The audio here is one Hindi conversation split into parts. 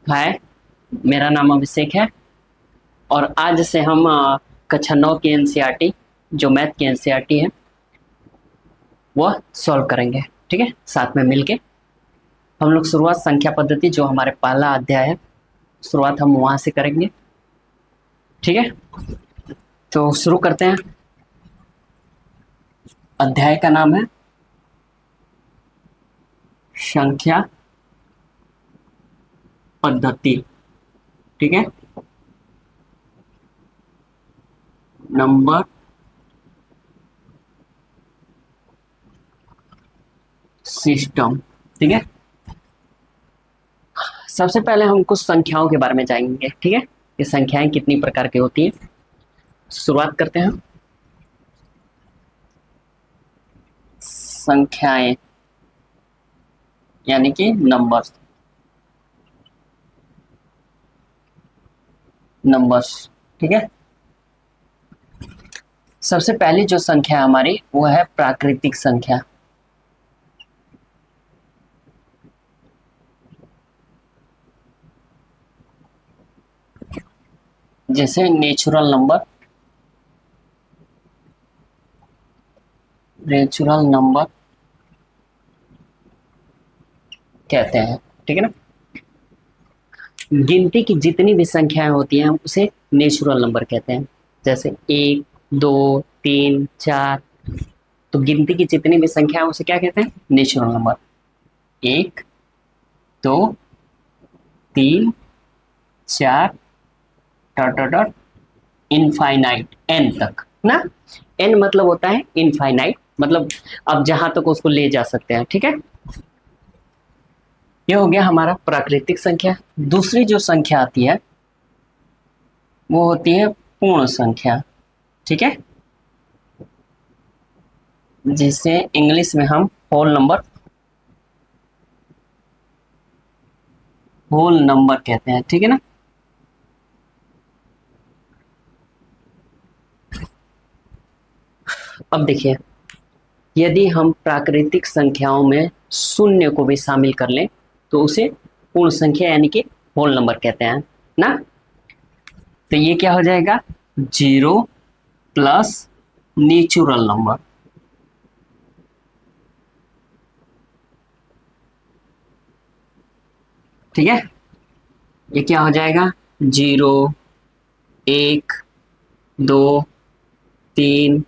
हाय, मेरा नाम अभिषेक है और आज से हम कक्षा 9 की एनसीईआरटी जो मैथ की एनसीईआरटी है वह सॉल्व करेंगे। ठीक है, साथ में मिलके हम लोग शुरुआत संख्या पद्धति जो हमारे पहला अध्याय है, शुरुआत हम वहां से करेंगे। ठीक है, तो शुरू करते हैं। अध्याय का नाम है संख्या पद्धति। ठीक है, नंबर सिस्टम। ठीक है, सबसे पहले हम कुछ संख्याओं के बारे में जानेंगे। ठीक है, ये संख्याएं कितनी प्रकार की होती हैं, शुरुआत करते हैं। संख्याएं यानी कि नंबर्स। नंबर्स, ठीक है। सबसे पहली जो संख्या हमारी वो है प्राकृतिक संख्या। जैसे नेचुरल नंबर, नेचुरल नंबर कहते हैं। ठीक है ना, गिनती की जितनी भी संख्याएं होती हैं उसे नेचुरल नंबर कहते हैं। जैसे 1, 2, 3, 4, तो गिनती की जितनी भी संख्या है उसे क्या कहते हैं? Natural number. 1, 2, 3, 4, dot dot dot, infinite, n तक ना। एन मतलब होता है इनफाइनाइट, मतलब अब जहां तक उसको ले जा सकते हैं। ठीक है, ये हो गया हमारा प्राकृतिक संख्या। दूसरी जो संख्या आती है वो होती है पूर्ण संख्या। ठीक है, जिसे इंग्लिश में हम होल नंबर कहते हैं। ठीक है ना, अब देखिए, यदि हम प्राकृतिक संख्याओं में शून्य को भी शामिल कर लें तो उसे पूर्ण संख्या यानी कि होल नंबर कहते हैं ना। तो ये क्या हो जाएगा? 0 प्लस नेचुरल नंबर। ठीक है, ये क्या हो जाएगा? 0, 1, 2, 3,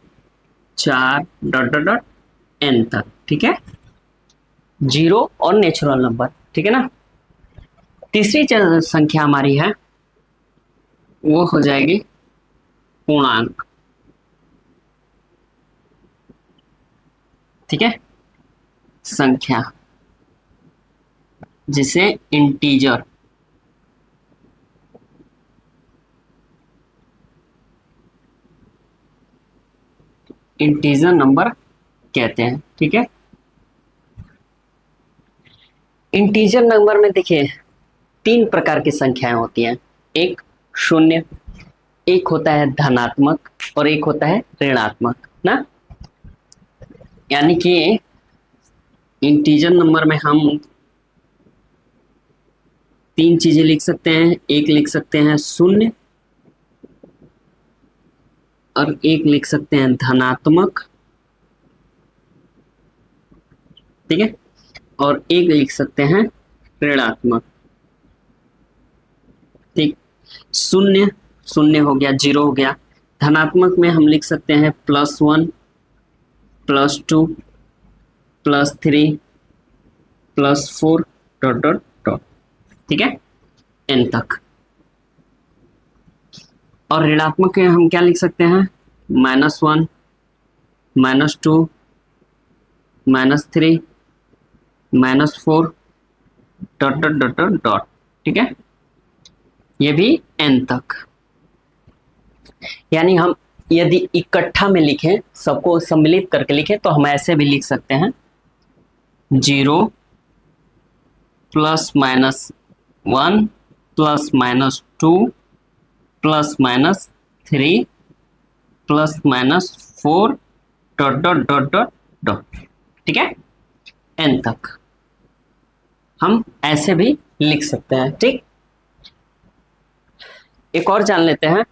4, डॉट डॉट डॉट, एन तक। ठीक है, 0 और नेचुरल नंबर। ठीक है ना, तीसरी जो संख्या हमारी है वो हो जाएगी पूर्णांक। ठीक है, संख्या जिसे इंटीजर, इंटीजर नंबर कहते हैं। ठीक है, इंटीजर नंबर में देखिए 3 प्रकार की संख्याएं होती हैं। एक शून्य, एक होता है धनात्मक और एक होता है ऋणात्मक ना। यानी कि इंटीजर नंबर में हम 3 चीजें लिख सकते हैं। एक लिख सकते हैं शून्य, और एक लिख सकते हैं धनात्मक। ठीक है, और एक लिख सकते हैं ऋणात्मक। ठीक, शून्य, शून्य हो गया, 0 हो गया। धनात्मक में हम लिख सकते हैं +1, +2, +3, +4, डॉट डॉट डॉट। ठीक है, एन तक। और ऋणात्मक में हम क्या लिख सकते हैं? -1, -2, -3, -4, dot dot dot dot dot. ठीक है, ये भी एन तक। यानी हम यदि इकट्ठा में लिखें, सबको सम्मिलित करके लिखें तो हम ऐसे भी लिख सकते हैं 0 +-1 +-2 +-3 +-4 dot dot dot dot dot. ठीक है, एन तक हम ऐसे भी लिख सकते हैं। ठीक, एक और जान लेते हैं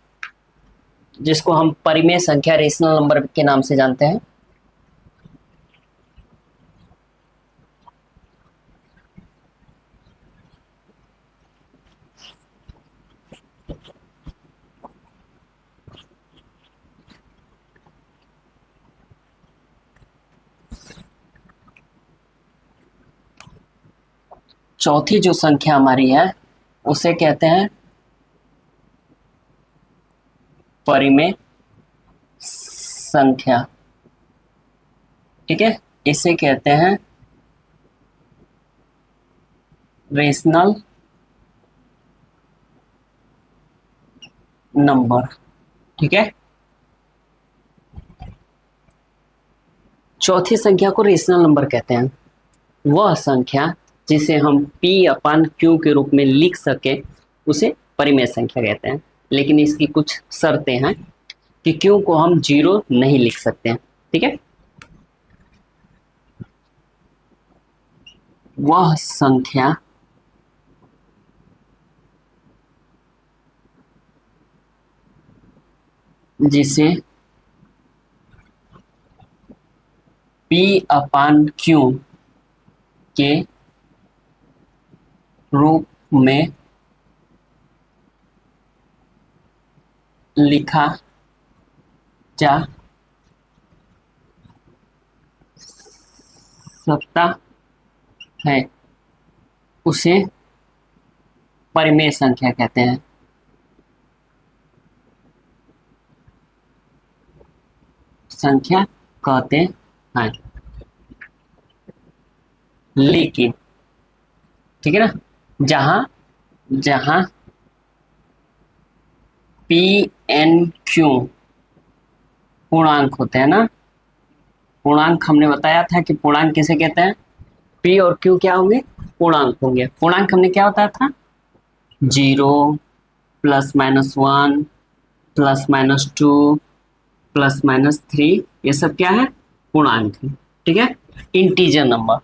जिसको हम परिमेय संख्या रेशनल नंबर के नाम से जानते हैं। चौथी जो संख्या हमारी है उसे कहते हैं परिमेय संख्या। ठीक है, इसे कहते हैं रेशनल नंबर। ठीक है, चौथी संख्या को रेशनल नंबर कहते हैं। वह संख्या जिसे हम P अपान Q के रूप में लिख सके उसे परिमेय संख्या कहते हैं। लेकिन इसकी कुछ शर्तें हैं कि Q को हम जीरो नहीं लिख सकते हैं। ठीक है, वह संख्या जिसे P अपान Q के रूप में लिखा जा सकता है उसे परिमेय संख्या कहते हैं। संख्या कहते हैं। लेकिन ठीक है ना, जहां जहां P N Q पूर्णांक होते हैं ना, पूर्णांक हमने बताया था कि पूर्णांक किसे कहते हैं। P और Q क्या होंगे, पूर्णांक होंगे। पूर्णांक हमने क्या बताया था, जीरो, +-1, +-2, +-3, ये सब क्या है, पूर्णांक है। ठीक है, इंटीजर नंबर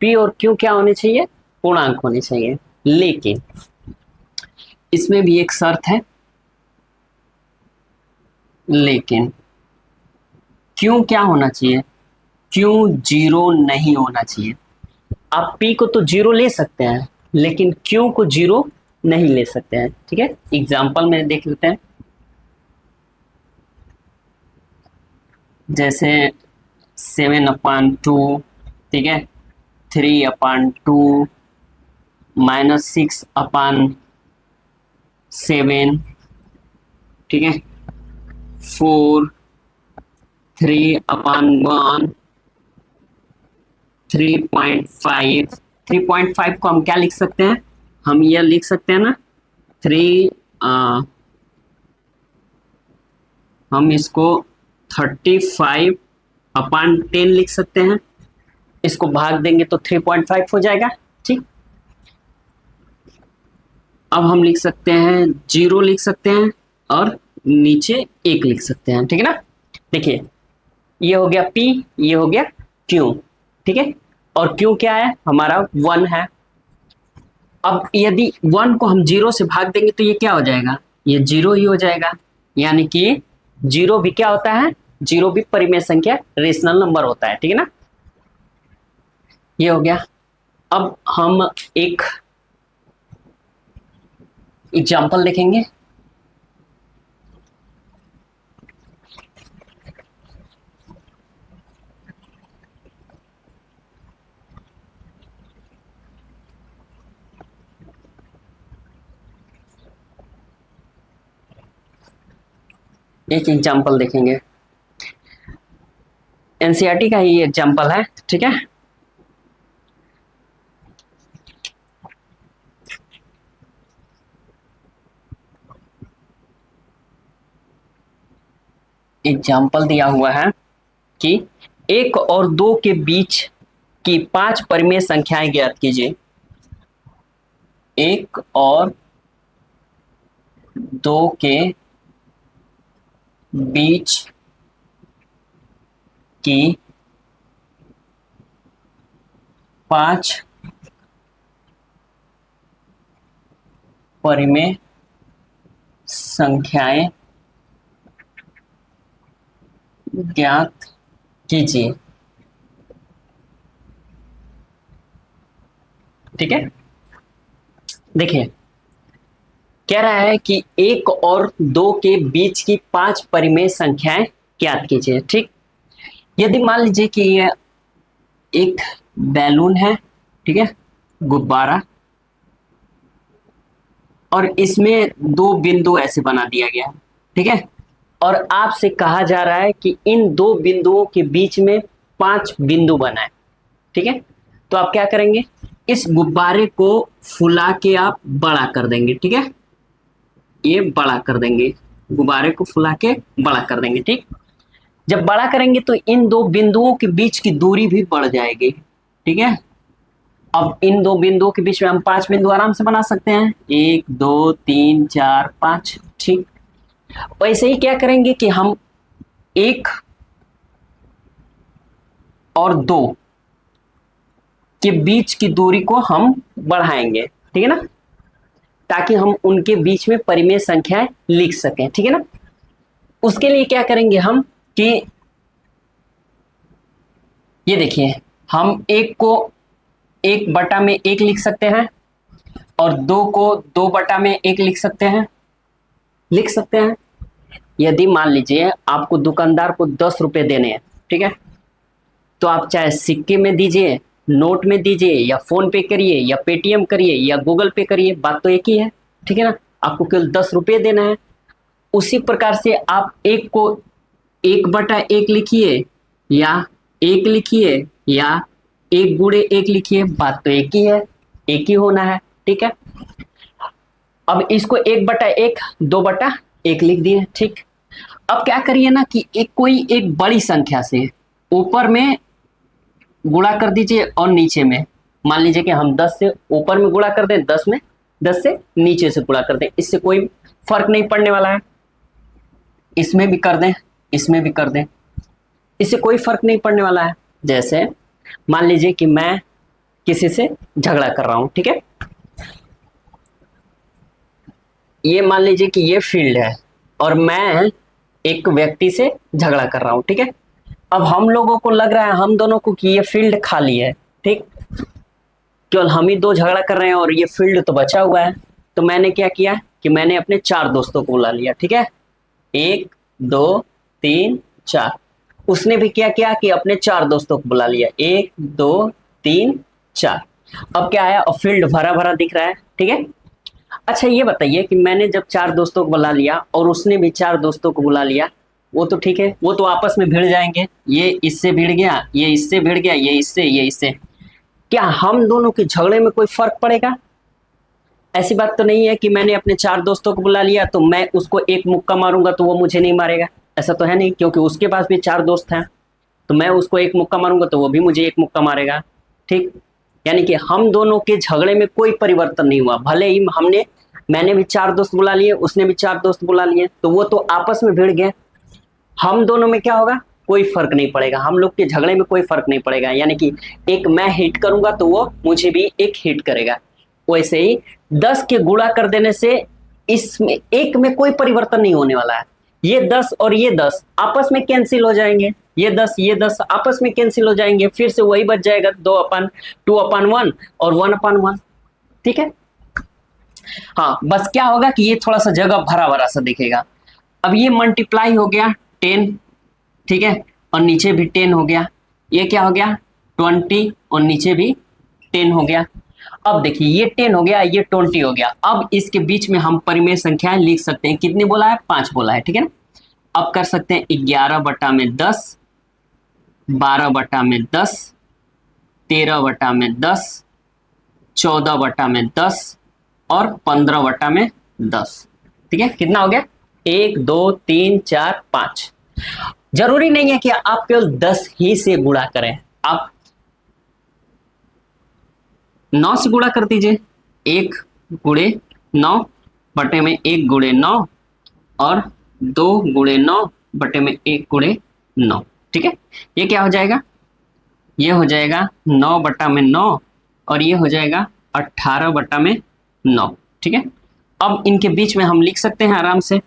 P और Q क्या होने चाहिए, पूर्णांक होने चाहिए। लेकिन इसमें भी एक शर्त है, लेकिन Q क्या होना चाहिए, Q जीरो नहीं होना चाहिए। आप P को तो जीरो ले सकते हैं लेकिन Q को जीरो नहीं ले सकते हैं। ठीक है, एग्जाम्पल में देख लेते हैं। जैसे 7/2, ठीक है, 3/2, -6/7, ठीक है, 4, 3/1, 3.5। 3.5 को हम क्या लिख सकते हैं, हम यह लिख सकते हैं ना, थ्री हम इसको 35/10 लिख सकते हैं। इसको भाग देंगे तो 3.5 हो जाएगा। ठीक, अब हम लिख सकते हैं, जीरो लिख सकते हैं और नीचे एक लिख सकते हैं। ठीक है ना, देखिए ये हो गया P, ये हो गया Q। ठीक है, और Q क्या है, हमारा 1 है। अब यदि 1 को हम जीरो से भाग देंगे तो ये क्या हो जाएगा, ये जीरो ही हो जाएगा। यानी कि जीरो भी क्या होता है, जीरो भी परिमेय संख्या रेशनल नंबर होता है। ठीक है ना, ये हो गया। अब हम एक एग्जाम्पल देखेंगे। एक एग्जाम्पल देखेंगे, एनसीईआरटी का ही एग्जाम्पल है। ठीक है, एग्जाम्पल दिया हुआ है कि 1 और 2 के बीच की 5 परिमेय संख्याएं ज्ञात कीजिए। 1 और 2 के बीच की 5 परिमेय संख्याएं ज्ञात कीजिए। ठीक है, देखिए कह रहा है कि 1 और 2 के बीच की 5 परिमेय संख्याएं ज्ञात कीजिए। ठीक, यदि मान लीजिए कि ये एक बैलून है, ठीक है, गुब्बारा, और इसमें 2 बिंदु ऐसे बना दिया गया है, ठीक है, और आपसे कहा जा रहा है कि इन 2 बिंदुओं के बीच में 5 बिंदु बनाए। ठीक है, तो आप क्या करेंगे, इस गुब्बारे को फुला के आप बड़ा कर देंगे। ठीक है, ये बड़ा कर देंगे, गुब्बारे को फुला के बड़ा कर देंगे। ठीक, जब बड़ा करेंगे तो इन 2 बिंदुओं के बीच की दूरी भी बढ़ जाएगी। ठीक है, अब इन 2 बिंदुओं के बीच में हम 5 बिंदु आराम से बना सकते हैं, 1 2 3 4 5। ठीक, वैसे ही क्या करेंगे कि हम 1 और 2 के बीच की दूरी को हम बढ़ाएंगे। ठीक है ना, ताकि हम उनके बीच में परिमेय संख्याएं लिख सकें। ठीक है ना, उसके लिए क्या करेंगे हम कि ये देखिए, हम 1 को 1/1 लिख सकते हैं और 2 को 2/1 लिख सकते हैं। यदि मान लीजिए आपको दुकानदार को 10 रुपए देने हैं, ठीक है, तो आप चाहे सिक्के में दीजिए, नोट में दीजिए, या फोन पे करिए, या पेटीएम करिए, या गूगल पे करिए, बात तो एक ही है। ठीक है ना, आपको केवल 10 रुपये देना है। उसी प्रकार से आप 1 को 1/1 लिखिए, या 1 लिखिए, या 1 × 1 लिखिए, बात तो एक ही है, एक ही होना है। ठीक है, अब इसको 1/1 2/1 लिख दिए। ठीक, अब क्या करिए ना कि कोई एक बड़ी संख्या से ऊपर में गुणा कर दीजिए और नीचे में, मान लीजिए कि हम 10 से ऊपर में गुणा कर दें, 10 से नीचे से गुणा कर दें, इससे कोई फर्क नहीं पड़ने वाला है। इसमें भी कर दें, इसमें भी कर दें, इससे कोई फर्क नहीं पड़ने वाला है। जैसे मान लीजिए कि मैं किसी से झगड़ा कर रहा हूं, ठीक है, ये मान लीजिए कि ये फील्ड है और मैं एक व्यक्ति से झगड़ा कर रहा हूं। ठीक है, अब हम लोगों को लग रहा है, हम दोनों को, कि ये फील्ड खाली है। ठीक, केवल हम ही दो झगड़ा कर रहे हैं और ये फील्ड तो बचा हुआ है। तो मैंने क्या किया कि मैंने अपने 4 दोस्तों को बुला लिया। ठीक है, 1 2 3 4। उसने भी क्या किया कि अपने 4 दोस्तों को बुला लिया, 1 2 3 4। अब क्या है, अब फील्ड भरा भरा दिख रहा है। ठीक है, अच्छा ये बताइए कि मैंने जब 4 दोस्तों को बुला लिया और उसने भी 4 दोस्तों को बुला लिया, वो तो ठीक है, वो तो आपस में भिड़ जाएंगे, ये इससे भिड़ गया, ये इससे भिड़ गया, ये इससे, ये इससे। क्या हम दोनों के झगड़े में कोई फर्क पड़ेगा? ऐसी बात तो नहीं है कि मैंने अपने 4 दोस्तों को बुला लिया तो मैं उसको एक मुक्का मारूंगा तो वो मुझे नहीं मारेगा, ऐसा तो है नहीं, क्योंकि उसके पास भी 4 दोस्त हैं। तो मैं उसको एक मुक्का मारूंगा तो वो भी मुझे एक मुक्का मारेगा। ठीक, यानी कि हम दोनों के झगड़े में कोई परिवर्तन नहीं हुआ, भले ही मैंने भी 4 दोस्त बुला लिए, उसने भी 4 दोस्त बुला लिए, तो वो तो आपस में भिड़ गए। हम दोनों में क्या होगा, कोई फर्क नहीं पड़ेगा, हम लोग के झगड़े में कोई फर्क नहीं पड़ेगा। यानी कि एक मैं हिट करूंगा तो वो मुझे भी एक हिट करेगा। वैसे ही 10 के गुणा कर देने से इसमें एक में कोई परिवर्तन नहीं होने वाला है। ये 10 और ये 10 आपस में कैंसिल हो जाएंगे, ये 10 आपस में कैंसिल हो जाएंगे, फिर से वही बच जाएगा 2/1 और 1/1। ठीक है, हाँ, बस क्या होगा कि ये थोड़ा सा जगह भरा भरा सा दिखेगा। अब ये मल्टीप्लाई हो गया 10, ठीक है, और नीचे भी 10 हो गया, ये क्या हो गया 20 और नीचे भी 10 हो गया। अब देखिए ये 10 हो गया, ये 20 हो गया। अब इसके बीच में हम परिमेय संख्याएं लिख सकते हैं, कितनी बोला है, 5 बोला है। ठीक है ना, अब कर सकते हैं 11/10, 12/10, 13/10, 14/10 और 15/10। ठीक है, कितना हो गया, 1 2 3 4 5। जरूरी नहीं है कि आप केवल 10 ही से गुणा करें, आप 9 से गुणा कर दीजिए, 1 × 9 बटे में 1 × 9 और 2 × 9 बटे में 1 × 9। ठीक है, ये क्या हो जाएगा, ये हो जाएगा 9/9 और ये हो जाएगा 18/9। ठीक है, अब इनके बीच में हम लिख सकते हैं आराम से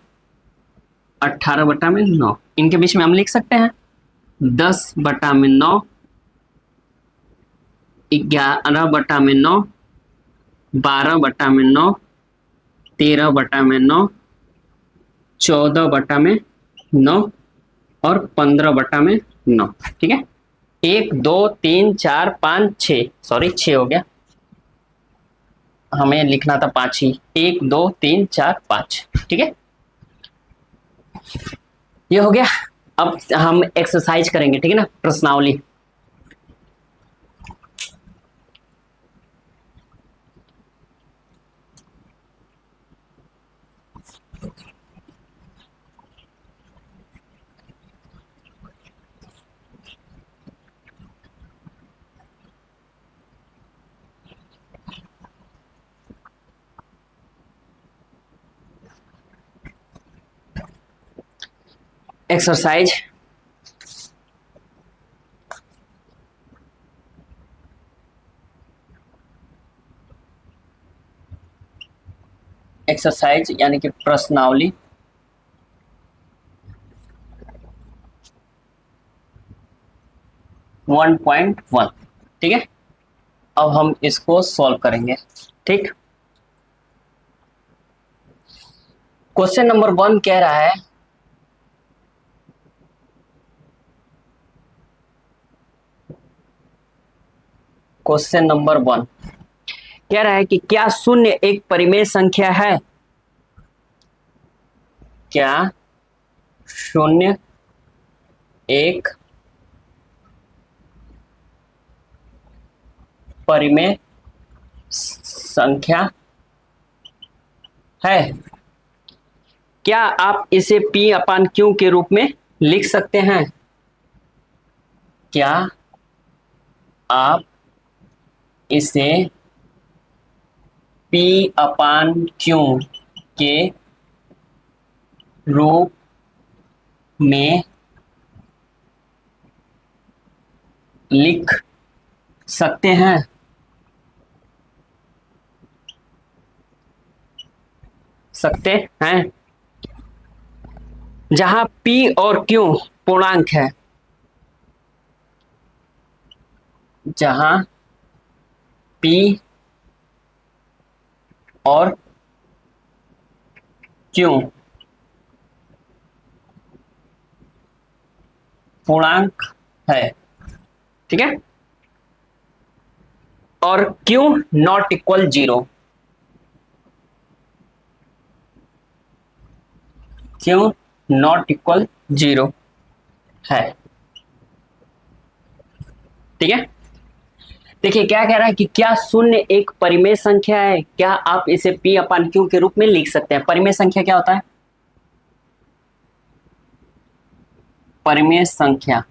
18/9, इनके बीच में हम लिख सकते हैं 10/9, 11/9, 12/9, 13/9, 14/9 और 15/9। ठीक है, 1 2 3 4 5 6, सॉरी 6 हो गया, हमें लिखना था 5 ही। 1 2 3 4 5। ठीक है, ये हो गया। अब हम एक्सरसाइज करेंगे, ठीक है ना, प्रश्नावली। एक्सरसाइज एक्सरसाइज यानी कि प्रश्नावली 1.1। ठीक है, अब हम इसको सॉल्व करेंगे। ठीक, क्वेश्चन नंबर 1 कह रहा है, क्वेश्चन नंबर 1 कह रहा है कि क्या शून्य एक परिमेय संख्या है? क्या शून्य एक परिमेय संख्या है? क्या आप इसे P अपान Q के रूप में लिख सकते हैं? क्या आप इसे P अपान Q के रूप में लिख सकते हैं? सकते हैं। जहां P और Q पूर्णांक है, जहां P और Q पूर्णांक है। ठीक है, और Q not equal 0, Q not equal 0 है। ठीक है, देखिए क्या कह रहा है कि क्या शून्य एक परिमेय संख्या है? क्या आप इसे P अपान Q के रूप में लिख सकते हैं? परिमेय संख्या क्या होता है? परिमेय संख्या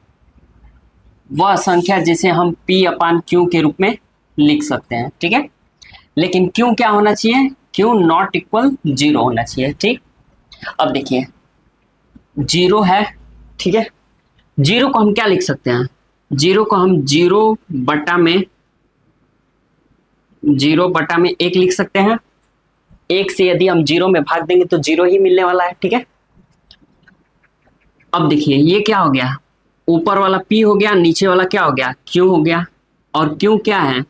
वह संख्या जिसे हम P अपान Q के रूप में लिख सकते हैं। ठीक है, लेकिन Q क्या होना चाहिए? Q नॉट इक्वल 0 होना चाहिए। ठीक, अब देखिए 0 है। ठीक है, 0 को हम क्या लिख सकते हैं? 0 को हम 0/1 लिख सकते हैं। 1 से यदि हम 0 में भाग देंगे तो 0 ही मिलने वाला है। ठीक है, अब देखिए ये क्या हो गया, ऊपर वाला P हो गया, नीचे वाला क्या हो गया? Q हो गया। और Q क्या है?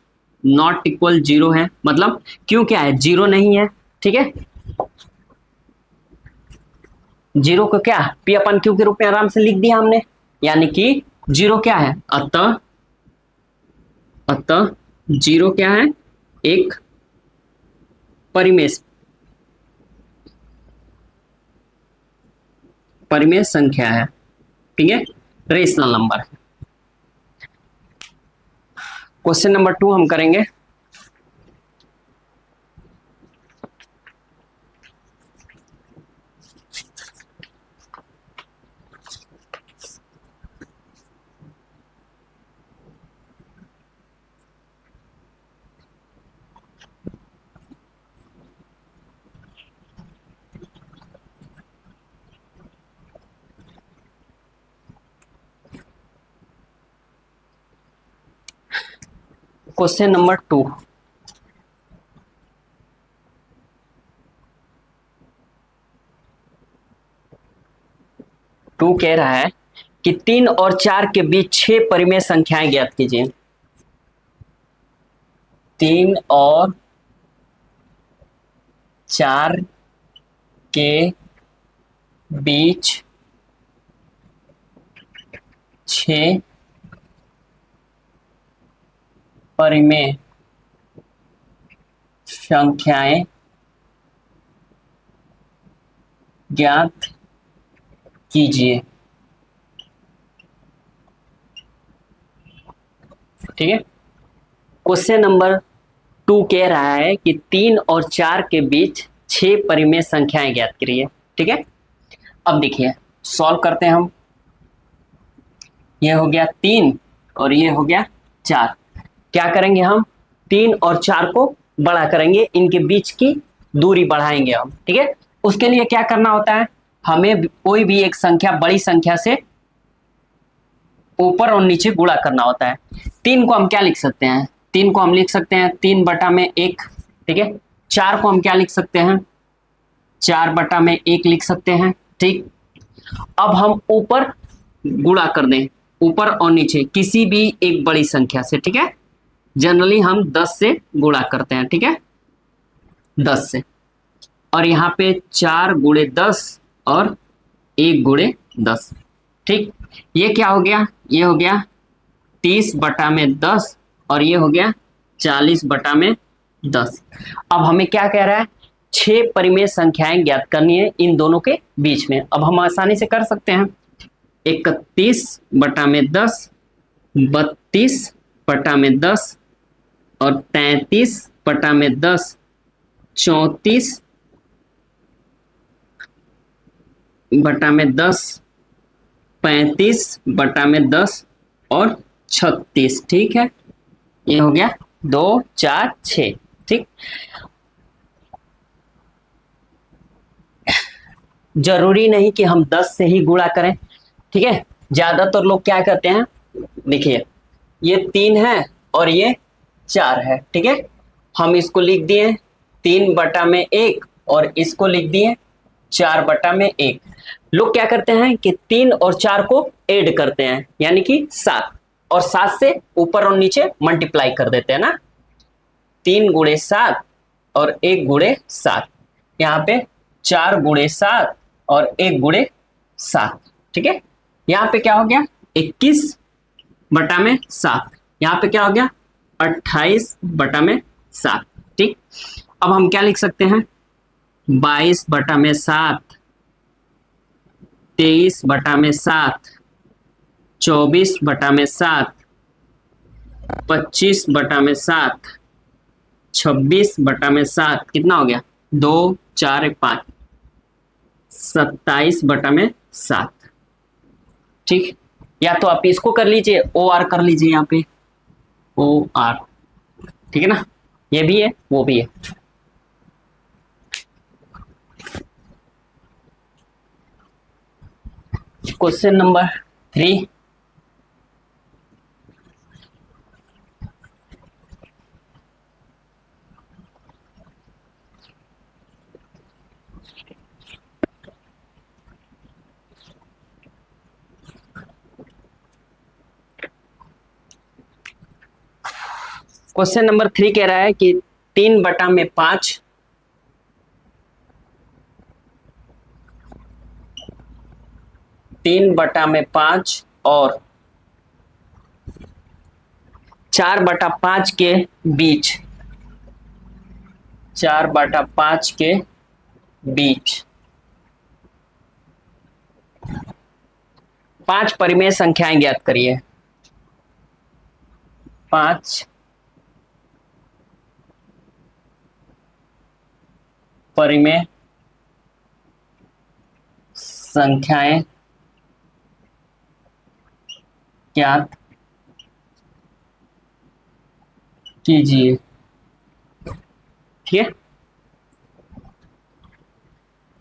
नॉट इक्वल 0 है, मतलब Q क्या है? 0 नहीं है। ठीक है, 0 को क्या P अपन Q के रूप में आराम से लिख दिया हमने, यानी कि 0 क्या है? अतः अतः 0 क्या है? एक परिमेय परिमेय संख्या है। ठीक है, रेशनल नंबर है। क्वेश्चन नंबर 2 हम करेंगे। क्वेश्चन नंबर 2, टू कह रहा है कि 3 और 4 के बीच 6 परिमेय संख्याएं ज्ञात कीजिए। 3 और 4 के बीच 6 परिमेय संख्याएं ज्ञात कीजिए। ठीक है, क्वेश्चन नंबर 2 कह रहा है कि 3 और 4 के बीच 6 परिमेय संख्याएं ज्ञात करिए। ठीक है, अब देखिए सॉल्व करते हैं हम। ये हो गया 3 और ये हो गया 4। क्या करेंगे हम? 3 और 4 को बड़ा करेंगे, इनके बीच की दूरी बढ़ाएंगे हम। ठीक है, उसके लिए क्या करना होता है, हमें कोई भी एक संख्या बड़ी संख्या से ऊपर और नीचे गुणा करना होता है। 3 को हम क्या लिख सकते हैं? 3 को हम लिख सकते हैं 3/1। ठीक है, 4 को हम क्या लिख सकते हैं? 4/1 लिख सकते हैं। ठीक, अब हम ऊपर गुणा कर दें, ऊपर और नीचे किसी भी एक बड़ी संख्या से। ठीक है, जनरली हम 10 से गुणा करते हैं। ठीक है, 10 से, और यहाँ पे 4×10 और 1×10। ठीक, ये क्या हो गया? ये हो गया 30/10 और ये हो गया 40/10। अब हमें क्या कह रहा है? 6 परिमेय संख्याएं ज्ञात करनी है इन दोनों के बीच में। अब हम आसानी से कर सकते हैं। 31/10, 32/10 और 33/10, 34/10, 35/10 और 36। ठीक है, ये हो गया 2, 4, 6। ठीक, जरूरी नहीं कि हम 10 से ही गुणा करें। ठीक है, ज्यादातर लोग क्या करते हैं, देखिए ये 3 है और ये 4 है। ठीक है, हम इसको लिख दिए 3/1 और इसको लिख दिए 4/1। लोग क्या करते हैं कि 3 और 4 को ऐड करते हैं, यानी कि 7, और 7 से ऊपर और नीचे मल्टीप्लाई कर देते हैं ना। 3×7 और 1×7, यहाँ पे 4×7 और 1×7। ठीक है, यहाँ पे क्या हो गया? 21/7। यहाँ पे क्या हो गया? 28/7। ठीक, अब हम क्या लिख सकते हैं? 22/7, 23/7, 24/7, 25/7, 26/7। कितना हो गया? 2, 4, 5, 27/7। ठीक, या तो आप इसको कर लीजिए, OR कर लीजिए, यहाँ पे OR। ठीक है ना, ये भी है वो भी है। क्वेश्चन नंबर 3, क्वेश्चन नंबर 3 कह रहा है कि 3/5 3/5 और 4/5 के बीच 4/5 के बीच 5 परिमेय संख्याएं ज्ञात करिए। 5 परिमेय संख्याएं ज्ञात कीजिए। ठीक है,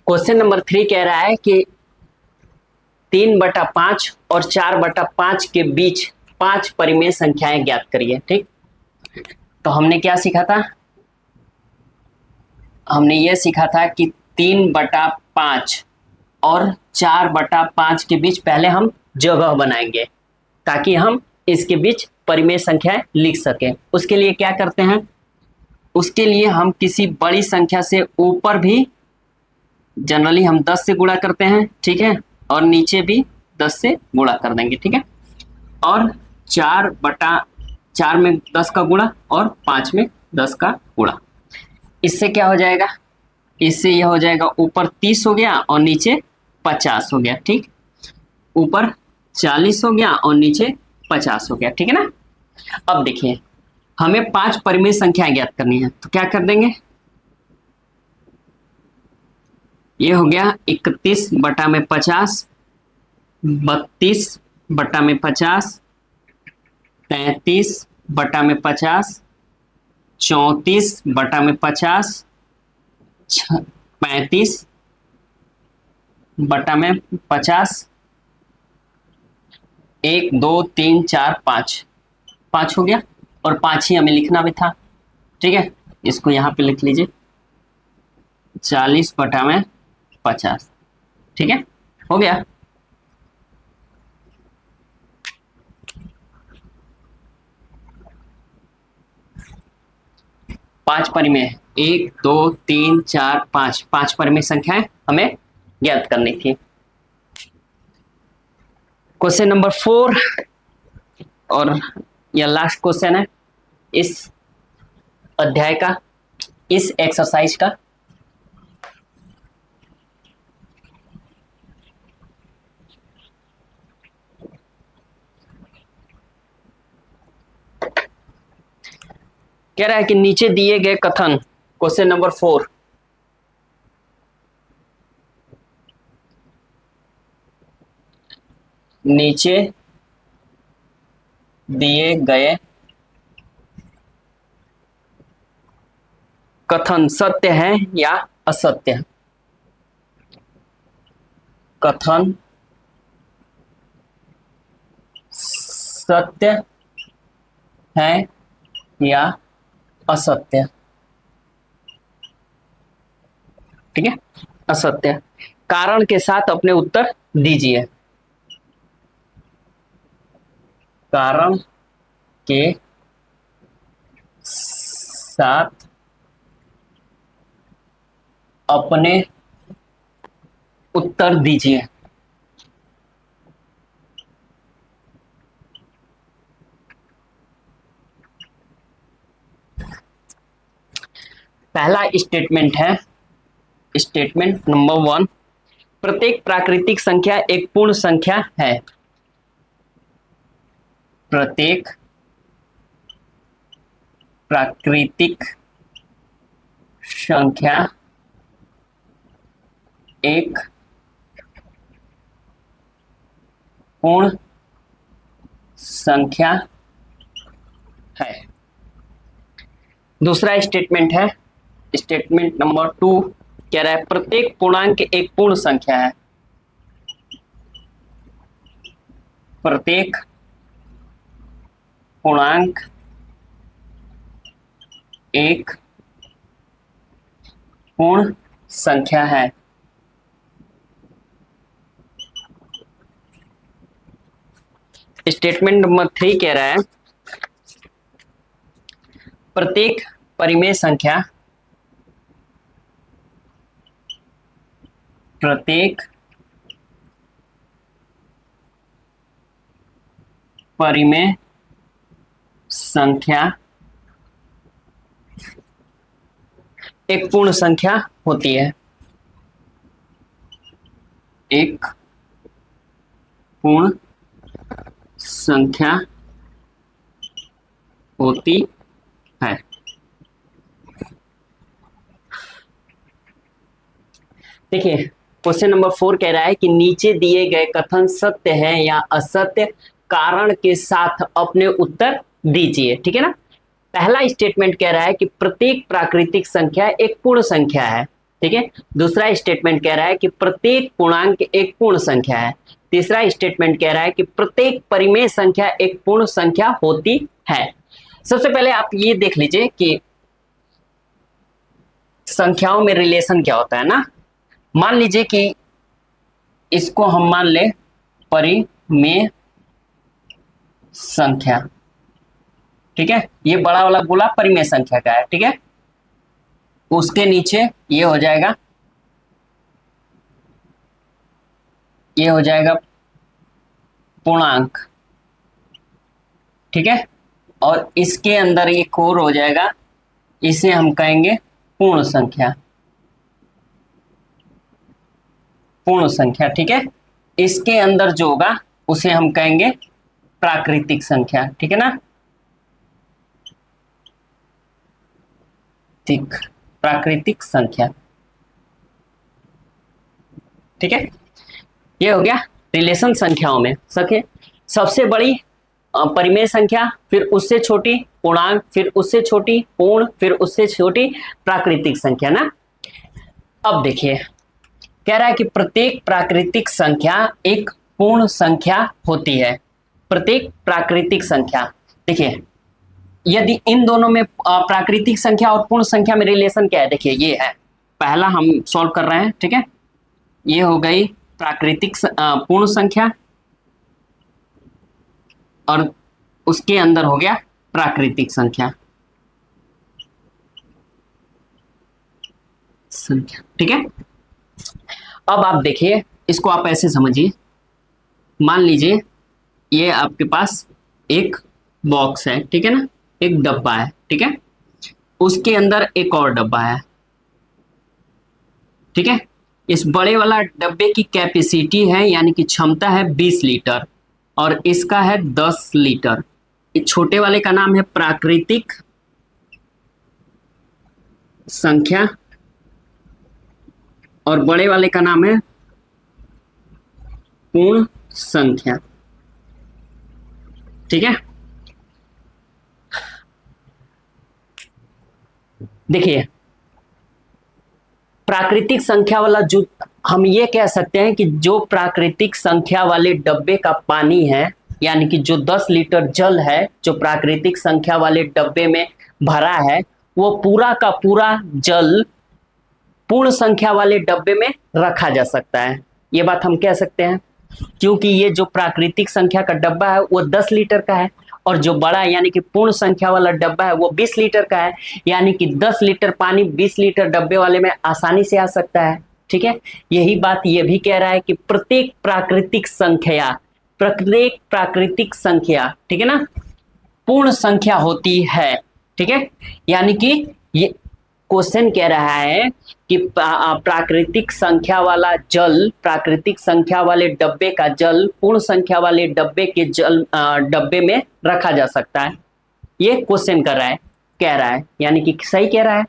क्वेश्चन नंबर 3 कह रहा है कि 3/5 और 4/5 के बीच 5 परिमेय संख्याएं ज्ञात करिए। ठीक, तो हमने क्या सीखा था? हमने ये सीखा था कि 3/5 और 4/5 के बीच पहले हम जगह बनाएंगे ताकि हम इसके बीच परिमेय संख्याएं लिख सकें। उसके लिए क्या करते हैं, उसके लिए हम किसी बड़ी संख्या से ऊपर भी जनरली हम 10 से गुणा करते हैं, ठीक है, और नीचे भी 10 से गुणा कर देंगे, ठीक है। और 4/4 में 10 का गुणा और 5 में 10 का गुणा, इससे क्या हो जाएगा, इससे यह हो जाएगा ऊपर 30 हो गया और नीचे 50 हो गया, ठीक। ऊपर 40 हो गया और नीचे 50 हो गया, ठीक है ना। अब देखिए हमें 5 परिमेय संख्याएं ज्ञात करनी है, तो क्या कर देंगे, ये हो गया 31/50, 32/50, 33/50, 34/50, 35/50, 1 2 3 4 5, 5 हो गया और 5 ही हमें लिखना भी था, ठीक है। इसको यहाँ पे लिख लीजिए 40/50, ठीक है, हो गया। पांच परिमेय, 1 2 3 4 5, 5 परिमेय संख्याएं हमें ज्ञात करनी थी। क्वेश्चन नंबर 4 और यह लास्ट क्वेश्चन है इस अध्याय का, इस एक्सरसाइज का। कह रहा है कि नीचे दिए गए कथन, क्वेश्चन नंबर 4, नीचे दिए गए कथन सत्य है या असत्य है, कथन सत्य है या असत्य, ठीक है, असत्य। कारण के साथ अपने उत्तर दीजिए, कारण के साथ अपने उत्तर दीजिए। पहला स्टेटमेंट है, स्टेटमेंट नंबर 1, प्रत्येक प्राकृतिक संख्या एक पूर्ण संख्या है। प्रत्येक प्राकृतिक संख्या एक पूर्ण संख्या है। दूसरा स्टेटमेंट है, स्टेटमेंट नंबर 2 कह रहा है प्रत्येक पूर्णांक एक पूर्ण संख्या है। प्रत्येक पूर्णांक एक पूर्ण संख्या है। स्टेटमेंट नंबर 3 कह रहा है प्रत्येक परिमेय संख्या, प्रत्येक परिमेय संख्या एक पूर्ण संख्या होती है। एक पूर्ण संख्या होती है। देखिए क्वेश्चन नंबर 4 कह रहा है कि नीचे दिए गए कथन सत्य है या असत्य, कारण के साथ अपने उत्तर दीजिए, ठीक है ना। पहला स्टेटमेंट कह रहा है कि प्रत्येक प्राकृतिक संख्या एक पूर्ण संख्या है, ठीक है। दूसरा स्टेटमेंट कह रहा है कि प्रत्येक पूर्णांक एक पूर्ण संख्या है। तीसरा स्टेटमेंट कह रहा है कि प्रत्येक परिमेय संख्या एक पूर्ण संख्या होती है। सबसे पहले आप ये देख लीजिए कि संख्याओं में रिलेशन क्या होता है ना। मान लीजिए कि इसको हम मान ले परिमेय संख्या। ठीक है, ये बड़ा वाला गोला परिमेय संख्या का है। ठीक है, उसके नीचे ये हो जाएगा, ये हो जाएगा पूर्णांक। ठीक है, और इसके अंदर एक और हो जाएगा, इसे हम कहेंगे पूर्ण संख्या। पूर्ण संख्या। ठीक है, इसके अंदर जो होगा उसे हम कहेंगे प्राकृतिक संख्या। ठीक है ना, ठीक, प्राकृतिक संख्या। ठीक है, ये हो गया रिलेशन संख्याओं में सके सबसे बड़ी परिमेय संख्या, फिर उससे छोटी पूर्णांक, फिर उससे छोटी पूर्ण, फिर उससे छोटी प्राकृतिक संख्या ना। अब देखिए, कह रहा है कि प्रत्येक प्राकृतिक संख्या एक पूर्ण संख्या होती है। प्रत्येक प्राकृतिक संख्या, देखिए यदि इन दोनों में प्राकृतिक संख्या और पूर्ण संख्या में रिलेशन क्या है, देखिए ये है, पहला हम सॉल्व कर रहे हैं। ठीक है, ये हो गई प्राकृतिक पूर्ण संख्या, और उसके अंदर हो गया प्राकृतिक संख्या। ठीक है, अब आप देखिए, इसको आप ऐसे समझिए, मान लीजिए ये आपके पास एक बॉक्स है। ठीक है ना, एक डब्बा है। ठीक है, उसके अंदर एक और डब्बा है। ठीक है, इस बड़े वाला डब्बे की कैपेसिटी है, यानी कि क्षमता है 20 लीटर, और इसका है 10 लीटर। इस छोटे वाले का नाम है प्राकृतिक संख्या, और बड़े वाले का नाम है पूर्ण संख्या। ठीक है, देखिए प्राकृतिक संख्या वाला जो, हम ये कह सकते हैं कि जो प्राकृतिक संख्या वाले डब्बे का पानी है, यानी कि जो 10 लीटर जल है जो प्राकृतिक संख्या वाले डब्बे में भरा है, वो पूरा का पूरा जल पूर्ण संख्या वाले डब्बे में रखा जा सकता है। ये बात हम कह सकते हैं, क्योंकि ये जो प्राकृतिक संख्या का डब्बा है वो 10 लीटर का है, और जो बड़ा यानी कि पूर्ण संख्या वाला डब्बा है वो 20 लीटर का है, यानी कि 10 लीटर पानी 20 लीटर डब्बे वाले में आसानी से आ सकता है। ठीक है, यही बात ये भी कह रहा है कि प्रत्येक प्राकृतिक संख्या, ठीक है ना, पूर्ण संख्या होती है। ठीक है, यानी कि ये क्वेश्चन कह रहा है कि प्राकृतिक संख्या वाला जल, प्राकृतिक संख्या वाले डब्बे का जल पूर्ण संख्या वाले डब्बे के डब्बे में रखा जा सकता है। ये क्वेश्चन कर रहा है, कह रहा है, यानी कि सही कह रहा है,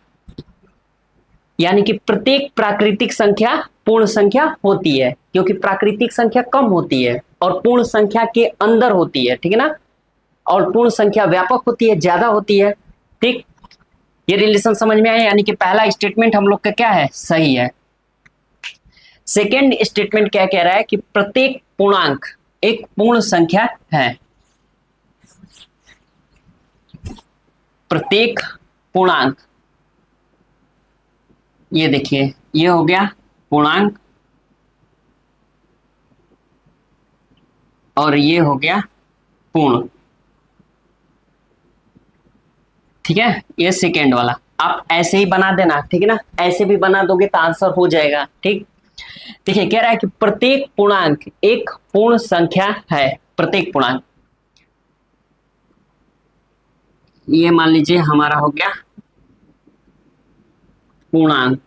यानी कि प्रत्येक प्राकृतिक संख्या पूर्ण संख्या होती है, क्योंकि प्राकृतिक संख्या कम होती है और पूर्ण संख्या के अंदर होती है। ठीक है ना, और पूर्ण संख्या व्यापक होती है, ज्यादा होती है। ठीक, ये रिलेशन समझ में आया, यानी कि पहला स्टेटमेंट हम लोग का क्या है, सही है। सेकेंड स्टेटमेंट क्या कह रहा है कि प्रत्येक पूर्णांक एक पूर्ण संख्या है। प्रत्येक पूर्णांक, ये देखिए ये हो गया पूर्णांक, और ये हो गया पूर्ण। ठीक है, ये सेकेंड वाला आप ऐसे ही बना देना। ठीक है ना, ऐसे भी बना दोगे तो आंसर हो जाएगा। ठीक, देखिए कह रहा है कि प्रत्येक पूर्णांक एक पूर्ण संख्या है। प्रत्येक पूर्णांक, ये मान लीजिए हमारा हो गया पूर्णांक,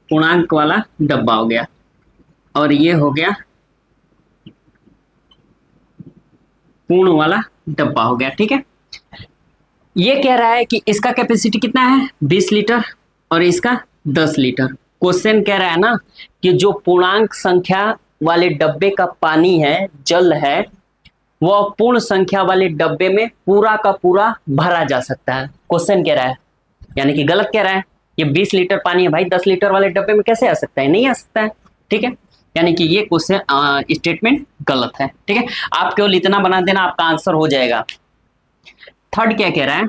पूर्णांक वाला डब्बा हो गया, और ये हो गया पूर्ण वाला डब्बा हो गया। ठीक है, ये कह रहा है कि इसका कैपेसिटी कितना है, 20 लीटर, और इसका 10 लीटर। क्वेश्चन कह रहा है ना कि जो पूर्णांक संख्या वाले डब्बे का पानी है, जल है, वह पूर्ण संख्या वाले डब्बे में पूरा का पूरा भरा जा सकता है। क्वेश्चन कह रहा है, यानी कि गलत कह रहा है। ये 20 लीटर पानी है भाई, 10 लीटर वाले डब्बे में कैसे आ सकता है, नहीं आ सकता है। ठीक है, यानी कि ये क्वेश्चन स्टेटमेंट गलत है। ठीक है, आप केवल इतना बना देना, आपका आंसर हो जाएगा। थर्ड क्या कह रहा है,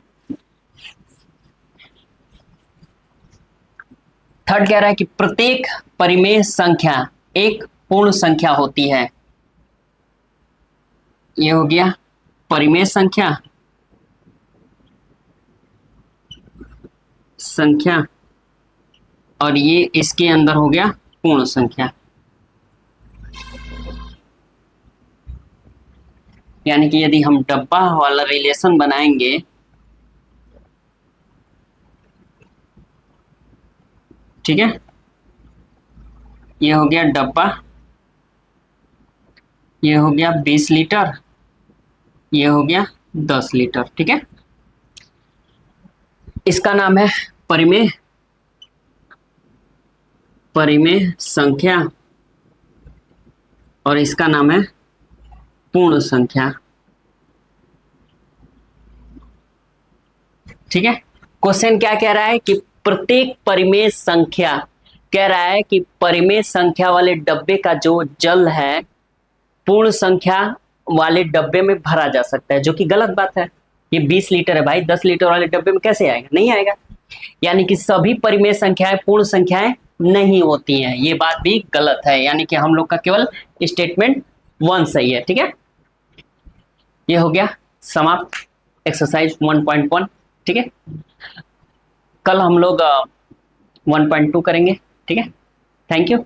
थर्ड कह रहा है कि प्रत्येक परिमेय संख्या एक पूर्ण संख्या होती है। ये हो गया परिमेय संख्या, संख्या, और ये इसके अंदर हो गया पूर्ण संख्या। यानी कि यदि हम डब्बा वाला रिलेशन बनाएंगे, ठीक है, ये हो गया डब्बा, ये हो गया 20 लीटर, ये हो गया 10 लीटर, ठीक है। इसका नाम है परिमेय, परिमेय संख्या, और इसका नाम है पूर्ण संख्या, ठीक है। क्वेश्चन क्या कह रहा है कि प्रत्येक परिमेय संख्या, कह रहा है कि परिमेय संख्या वाले डब्बे का जो जल है पूर्ण संख्या वाले डब्बे में भरा जा सकता है, जो कि गलत बात है। ये 20 लीटर है भाई, 10 लीटर वाले डब्बे में कैसे आएगा? नहीं आएगा। यानी कि सभी परिमेय संख्याएं पूर्ण संख्याएं नहीं होती हैं, ये बात भी गलत है। यानी कि हम लोग का केवल स्टेटमेंट 1 सही है, ठीक है। ये हो गया समाप्त एक्सरसाइज 1.1, ठीक है। कल हम लोग 1.2 करेंगे, ठीक है। Thank you.